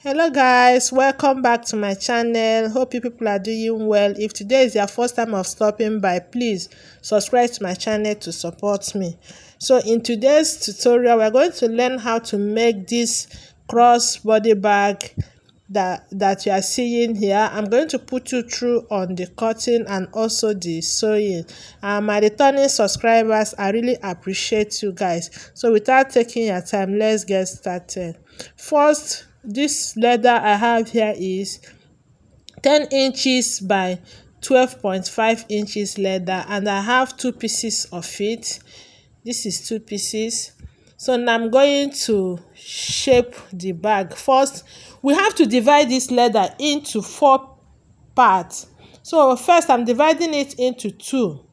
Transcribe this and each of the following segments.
Hello guys, welcome back to my channel. Hope you people are doing well. If today is your first time of stopping by, please subscribe to my channel to support me. So in today's tutorial, we're going to learn how to make this crossbody bag that you are seeing here. I'm going to put you through on the cutting and also the sewing. My returning subscribers, I really appreciate you guys. So without taking your time, let's get started. First, this leather I have here is 10 inches by 12.5 inches leather, and I have 2 pieces of it. This is 2 pieces. So now I'm going to shape the bag. First, we have to divide this leather into 4 parts. So first I'm dividing it into 2.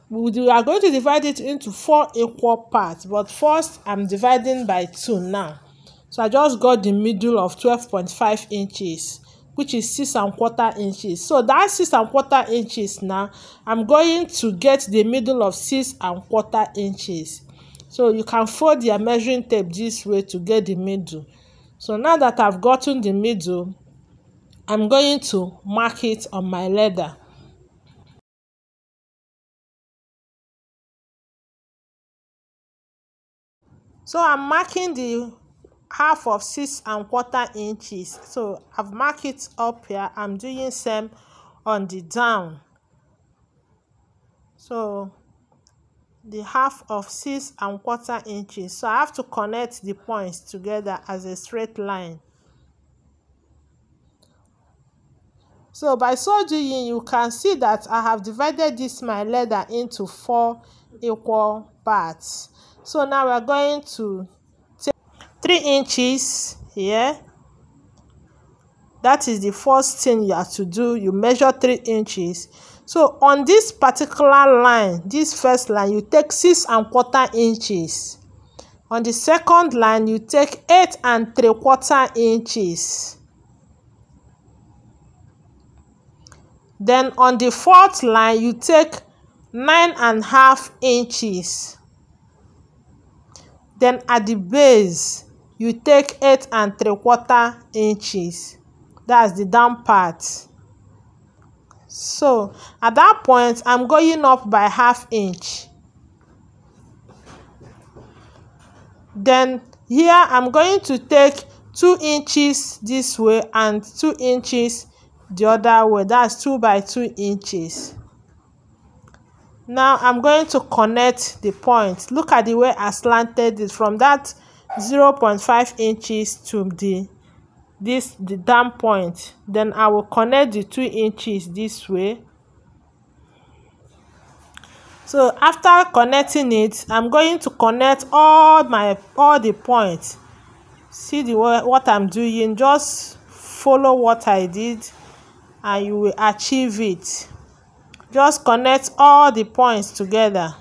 We are going to divide it into 4 equal parts, but first I'm dividing by 2 now. So I just got the middle of 12.5 inches, which is 6¼ inches. So that 6¼ inches now, I'm going to get the middle of 6¼ inches. So you can fold your measuring tape this way to get the middle. So now that I've gotten the middle, I'm going to mark it on my leather. So I'm marking the half of 6¼ inches. So I've marked it up here. I'm doing same on the down. So the half of 6¼ inches. So I have to connect the points together as a straight line. So by so doing, you can see that I have divided this my leather into 4 equal parts. So now we're going to take 3 inches here. That is the first thing you have to do. You measure 3 inches. So on this particular line, this first line, you take 6¼ inches. On the second line, you take 8¾ inches. Then on the fourth line, you take 9½ inches. Then at the base, you take 8¾ inches. That's the down part. So at that point, I'm going up by ½ inch. Then here I'm going to take 2 inches this way and 2 inches the other way. That's 2 by 2 inches. Now I'm going to connect the point. Look at the way I slanted it from that 0.5 inches to the down point. Then I will connect the 2 inches this way. So after connecting it, I'm going to connect all the points. See what I'm doing. Just follow what I did and you will achieve it. Just connect all the points together.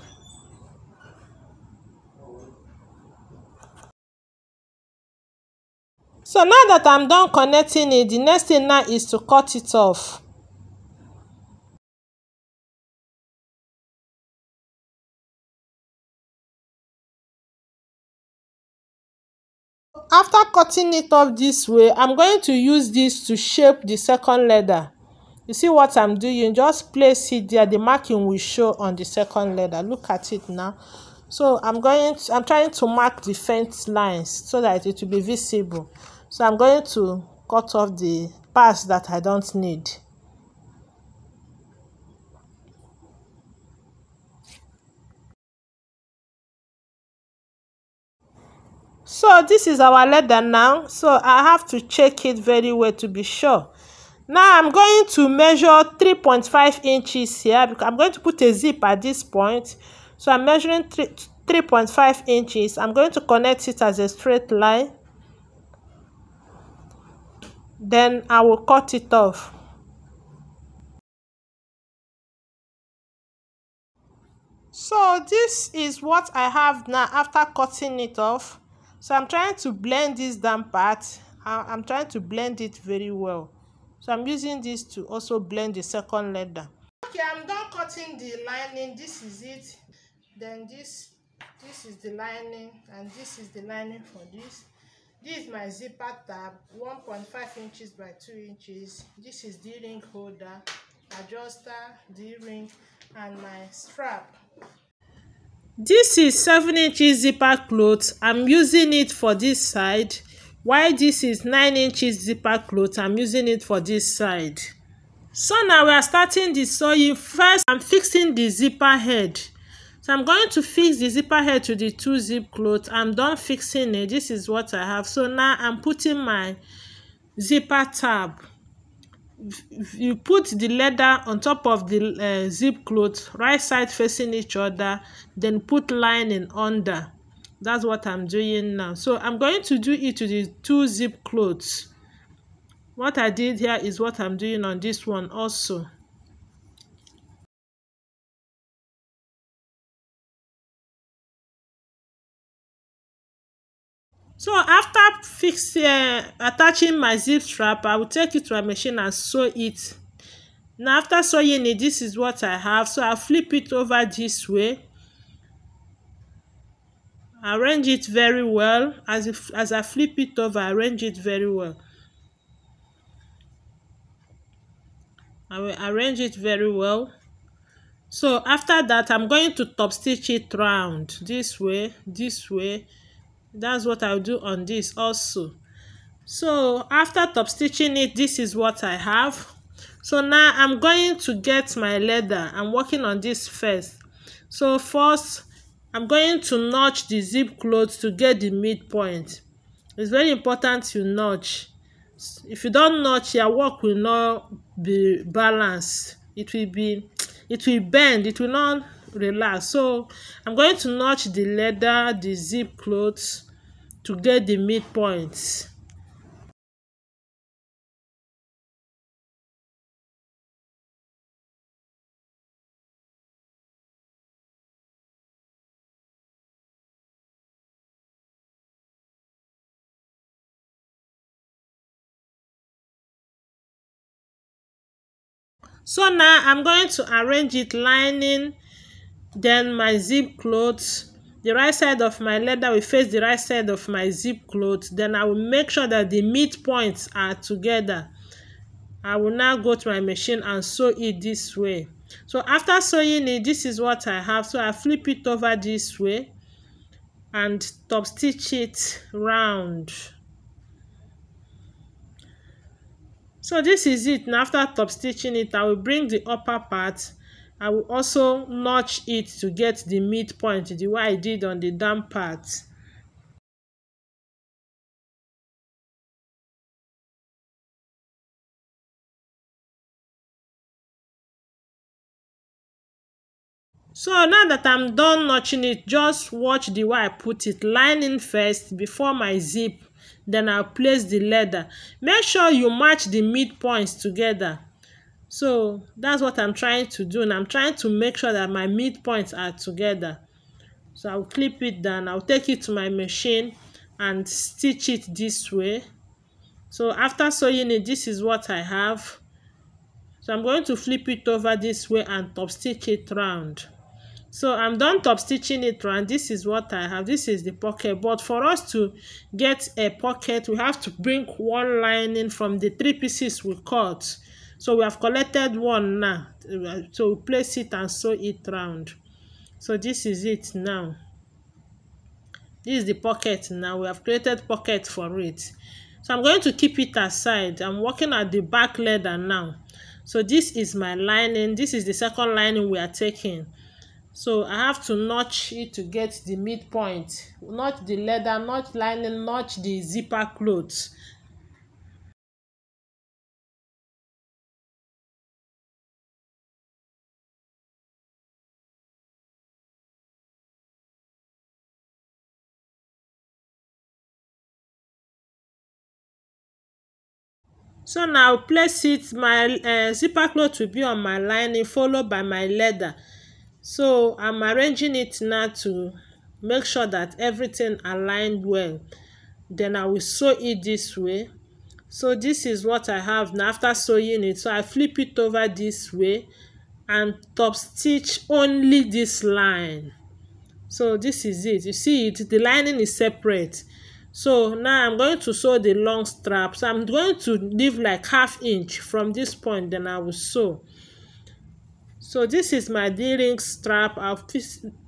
So now that I'm done connecting it, the next thing now is to cut it off. After cutting it off this way, I'm going to use this to shape the second leather. You see what I'm doing? Just place it there. The marking will show on the second leather. Look at it now. So I'm trying to mark the fence lines so that it will be visible. So I'm going to cut off the parts that I don't need. So this is our leather now. So I have to check it very well to be sure. Now I'm going to measure 3.5 inches here because I'm going to put a zip at this point. So I'm measuring 3.5 inches. I'm going to connect it as a straight line. Then I will cut it off. So this is what I have now after cutting it off. So I'm trying to blend this down part. I'm trying to blend it very well. So I'm using this to also blend the second leather. Okay, I'm done cutting the lining. This is it. Then this is the lining, and this is the lining for this. This is my zipper tab, 1.5 inches by 2 inches. This is the ring holder, adjuster, the ring, and my strap. This is 7 inches zipper cloth. I'm using it for this side, while this is 9 inches zipper cloth. I'm using it for this side. So now we are starting the sewing. First, I'm fixing the zipper head. So I'm going to fix the zipper head to the 2 zip cloth. I'm done fixing it. This is what I have. So now I'm putting my zipper tab. You put the leather on top of the zip cloth, right side facing each other, then put lining under. That's what I'm doing now. So I'm going to do it to the 2 zip cloths. What I did here is what I'm doing on this one also. So after attaching my zip strap, I will take it to a machine and sew it. Now after sewing it, this is what I have. So I'll flip it over this way. Arrange it very well. As I flip it over, arrange it very well. I will arrange it very well. So after that, I'm going to top stitch it round this way, this way. That's what I'll do on this also. So after top stitching it, this is what I have. So now I'm going to get my leather. I'm working on this first. So first, I'm going to notch the zip cloth to get the midpoint. It's very important you notch. If you don't notch, your work will not be balanced. It will bend. It will not relax. So I'm going to notch the leather, the zip cloth to get the midpoint. So now I'm going to arrange it lining, then my zip cloth. The right side of my leather will face the right side of my zip cloth. Then I will make sure that the midpoints are together. I will now go to my machine and sew it this way. So after sewing it, this is what I have. So I flip it over this way and top stitch it round. So this is it. Now after top stitching it, I will bring the upper part. I will also notch it to get the midpoint, the way I did on the down part. So now that I'm done notching it, just watch the way I put it. Lining first before my zip. Then I'll place the leather. Make sure you match the midpoints together. So that's what I'm trying to do. And I'm trying to make sure that my midpoints are together. So I'll clip it down. I'll take it to my machine and stitch it this way. So after sewing it, this is what I have. So I'm going to flip it over this way and top stitch it round. So I'm done top stitching it round. This is what I have. This is the pocket. But for us to get a pocket, we have to bring one lining from the 3 pieces we cut. So we have collected one now. So we place it and sew it round. So this is it now. This is the pocket now. We have created pocket for it. So I'm going to keep it aside. I'm working at the back leather now. So this is my lining. This is the second lining we are taking. So I have to notch it to get the midpoint. Notch the leather, notch lining, notch the zipper clothes. So now I'll place it. My zipper cloth will be on my lining, followed by my leather. So I'm arranging it now to make sure that everything aligned well. Then I will sew it this way. So this is what I have now after sewing it. So I flip it over this way and top stitch only this line. So this is it. You see it, the lining is separate. So now I'm going to sew the long strap. So I'm going to leave like 1/2 inch from this point, then I will sew. So this is my D-ring strap. I'll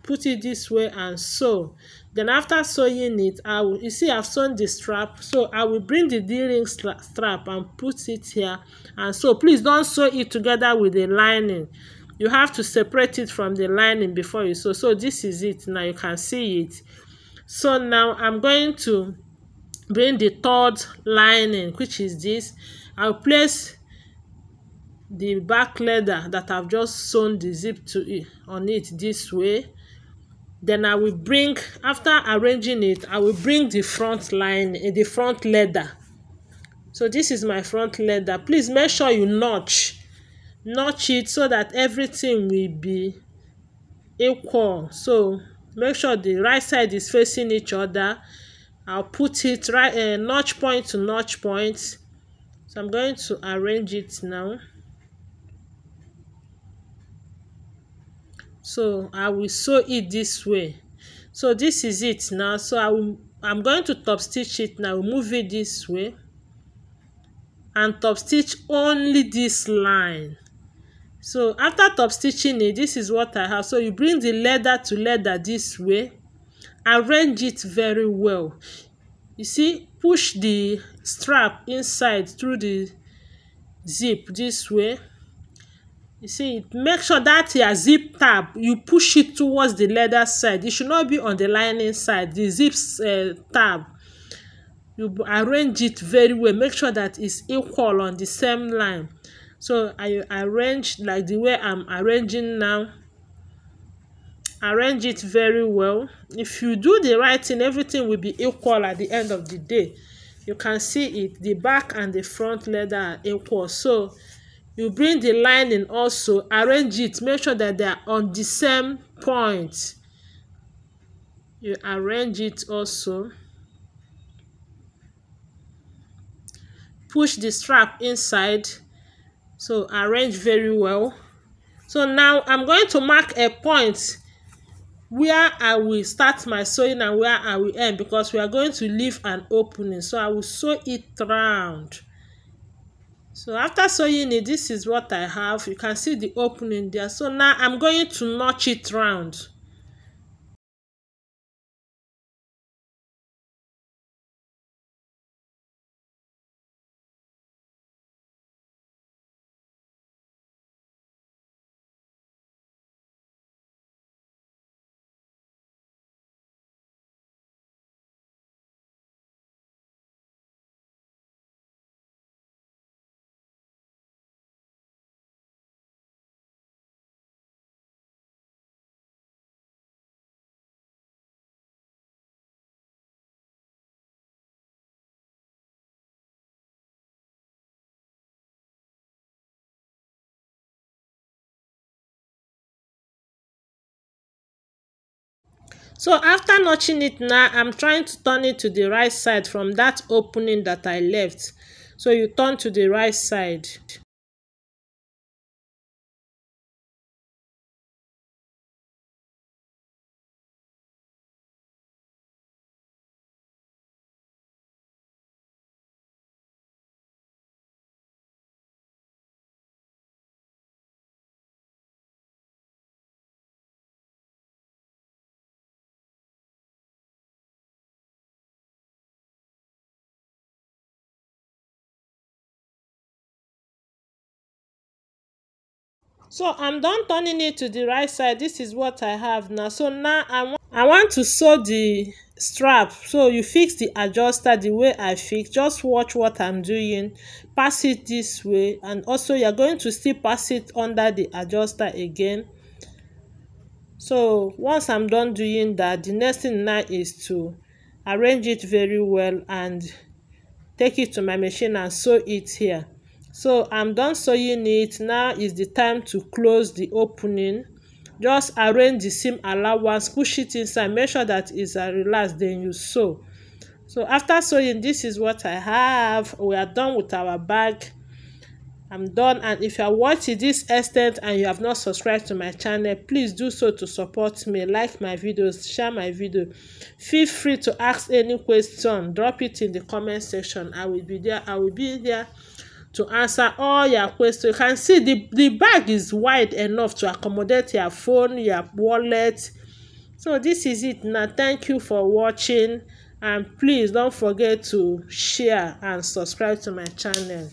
put it this way and sew. Then after sewing it, you see I've sewn the strap. So I will bring the D-ring strap and put it here. And so please don't sew it together with the lining. You have to separate it from the lining before you sew. So this is it. Now you can see it. So now I'm going to bring the third lining, which is this. I'll place the back leather that I've just sewn the zip to it on it this way. Then I will bring, after arranging it, I will bring the front line, the front leather. So this is my front leather. Please make sure you notch it so that everything will be equal. So make sure the right side is facing each other. I'll put it right, notch point to notch point. So I'm going to arrange it now. So I will sew it this way. So this is it now. So I'm going to top stitch it now. Move it this way and top stitch only this line. So after top stitching it, this is what I have. So you bring the leather to leather this way. Arrange it very well. You see, push the strap inside through the zip this way. You see, make sure that your zip tab, you push it towards the leather side. It should not be on the lining side. The zip tab, you arrange it very well. Make sure that it's equal on the same line. So I arrange like the way I'm arranging now. Arrange it very well. If you do the right thing, everything will be equal at the end of the day. You can see it. The back and the front leather are equal. So you bring the lining also, arrange it, make sure that they are on the same point. You arrange it also. Push the strap inside. So arrange very well. So now I'm going to mark a point where I will start my sewing and where I will end, because we are going to leave an opening. So I will sew it round. So after sewing it, this is what I have. You can see the opening there. So now I'm going to notch it round. So after notching it now, I'm trying to turn it to the right side from that opening that I left. So you turn to the right side. So I'm done turning it to the right side. This is what I have now. So now I want to sew the strap. So you fix the adjuster the way I fix. Just watch what I'm doing. Pass it this way, and also you're going to still pass it under the adjuster again. So once I'm done doing that, the next thing now is to arrange it very well and take it to my machine and sew it here. So I'm done sewing it. Now is the time to close the opening. Just arrange the seam allowance, push it inside, make sure that it's relaxed, then you sew. So after sewing, this is what I have. We are done with our bag. I'm done. And if you are watching this extent and you have not subscribed to my channel, please do so to support me. Like my videos, share my video. Feel free to ask any question. Drop it in the comment section. I will be there to answer all your questions. You can see the bag is wide enough to accommodate your phone, your wallet. So this is it now. Thank you for watching, and please don't forget to share and subscribe to my channel.